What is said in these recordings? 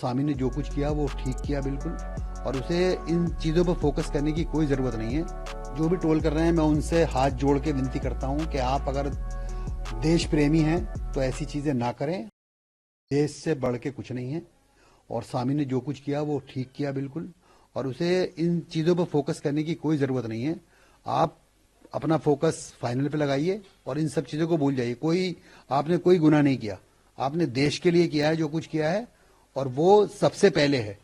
स्वामी ने जो कुछ किया वो ठीक किया बिल्कुल, और उसे इन चीजों पर फोकस करने की कोई जरूरत नहीं है। जो भी ट्रोल कर रहे हैं मैं उनसे हाथ जोड़ के विनती करता हूं कि आप अगर देश प्रेमी हैं तो ऐसी चीजें ना करें। देश से बढ़ के कुछ नहीं है, और स्वामी ने जो कुछ किया वो ठीक किया बिल्कुल, और उसे इन चीजों पर फोकस करने की कोई जरूरत नहीं है। आप अपना फोकस फाइनल पे लगाइए और इन सब चीजों को भूल जाइए। आपने कोई गुनाह नहीं किया, आपने देश के लिए किया है जो कुछ किया है, और वो सबसे पहले है।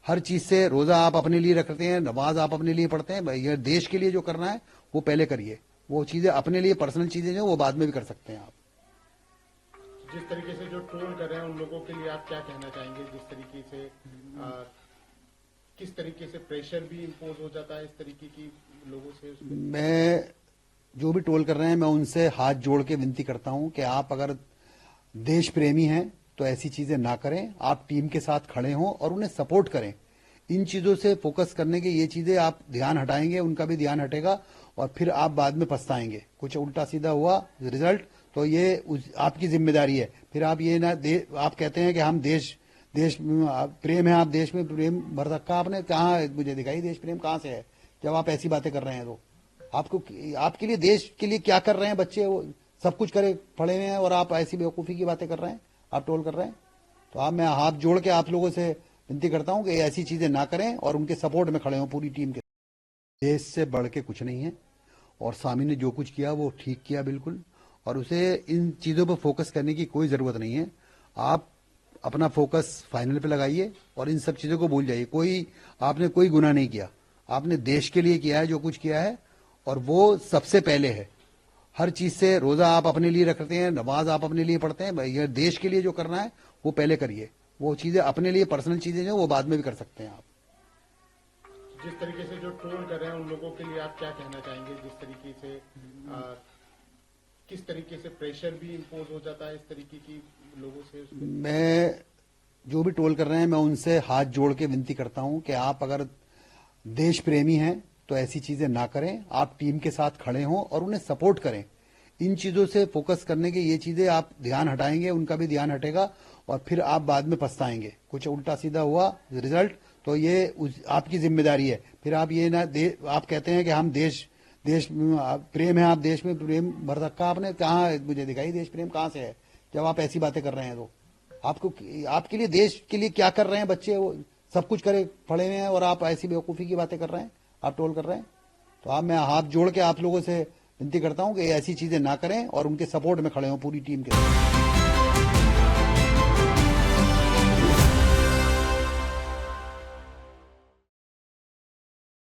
हर चीज से रोजा आप अपने लिए रखते हैं, नमाज आप अपने लिए पढ़ते हैं, भाई ये देश के लिए जो करना है वो पहले करिए। वो चीजें अपने लिए पर्सनल चीजें जो वो बाद में भी कर सकते हैं आप। जिस तरीके से जो ट्रोल कर रहे हैं उन लोगों के लिए आप क्या कहना चाहेंगे? जिस तरीके से किस तरीके से प्रेशर भी इम्पोज हो जाता है इस तरीके की लोगों से मैं जो भी ट्रोल कर रहे हैं मैं उनसे हाथ जोड़ के विनती करता हूं कि आप अगर देश प्रेमी हैं तो ऐसी चीजें ना करें। आप टीम के साथ खड़े हों और उन्हें सपोर्ट करें। इन चीजों से फोकस करने के ये चीजें आप ध्यान हटाएंगे, उनका भी ध्यान हटेगा, और फिर आप बाद में पछताएंगे। कुछ उल्टा सीधा हुआ रिजल्ट तो ये आपकी जिम्मेदारी है। फिर आप ये ना आप कहते हैं कि हम देश देश प्रेम है, आप देश में प्रेम भर रखा आपने कहाँ? मुझे दिखाई देश प्रेम कहाँ से है जब आप ऐसी बातें कर रहे हैं? तो आपको आपके लिए देश के लिए क्या कर रहे हैं बच्चे? वो सब कुछ करे पड़े हुए हैं और आप ऐसी बेवकूफ़ी की बातें कर रहे हैं, आप ट्रोल कर रहे हैं। तो आप मैं हाथ जोड़ के आप लोगों से विनती करता हूं कि ऐसी चीजें ना करें और उनके सपोर्ट में खड़े हों पूरी टीम के। देश से बढ़ के कुछ नहीं है, और स्वामी ने जो कुछ किया वो ठीक किया बिल्कुल, और उसे इन चीजों पर फोकस करने की कोई जरूरत नहीं है। आप अपना फोकस फाइनल पे लगाइए और इन सब चीजों को भूल जाइए। आपने कोई गुनाह नहीं किया, आपने देश के लिए किया है जो कुछ किया है, और वो सबसे पहले है। हर चीज से रोजा आप अपने लिए रखते हैं, नमाज आप अपने लिए पढ़ते हैं, भाई ये देश के लिए जो करना है वो पहले करिए। वो चीजें अपने लिए पर्सनल चीजें जो वो बाद में भी कर सकते हैं आप। जिस तरीके से जो ट्रोल कर रहे हैं उन लोगों के लिए आप क्या कहना चाहेंगे? जिस तरीके से किस तरीके से प्रेशर भी इम्पोज हो जाता है इस तरीके की लोगों से मैं जो भी ट्रोल कर रहे हैं मैं उनसे हाथ जोड़ के विनती करता हूं कि आप अगर देश प्रेमी हैं तो ऐसी चीजें ना करें। आप टीम के साथ खड़े हों और उन्हें सपोर्ट करें। इन चीजों से फोकस करने के ये चीजें आप ध्यान हटाएंगे, उनका भी ध्यान हटेगा, और फिर आप बाद में पछताएंगे। कुछ उल्टा सीधा हुआ रिजल्ट तो ये आपकी जिम्मेदारी है। फिर आप ये ना आप कहते हैं कि हम देश प्रेम है, आप देश में प्रेम भर रखा आपने कहाँ? मुझे दिखाई देश प्रेम कहाँ से है जब आप ऐसी बातें कर रहे हैं? तो आपके लिए देश के लिए क्या कर रहे हैं बच्चे? वो सब कुछ करे पड़े हुए हैं और आप ऐसी बेवकूफ़ी की बातें कर रहे हैं, आप ट्रोल कर रहे हैं। तो मैं हाथ जोड़ के आप लोगों से विनती करता हूं कि ऐसी चीजें ना करें और उनके सपोर्ट में खड़े हों पूरी टीम के साथ।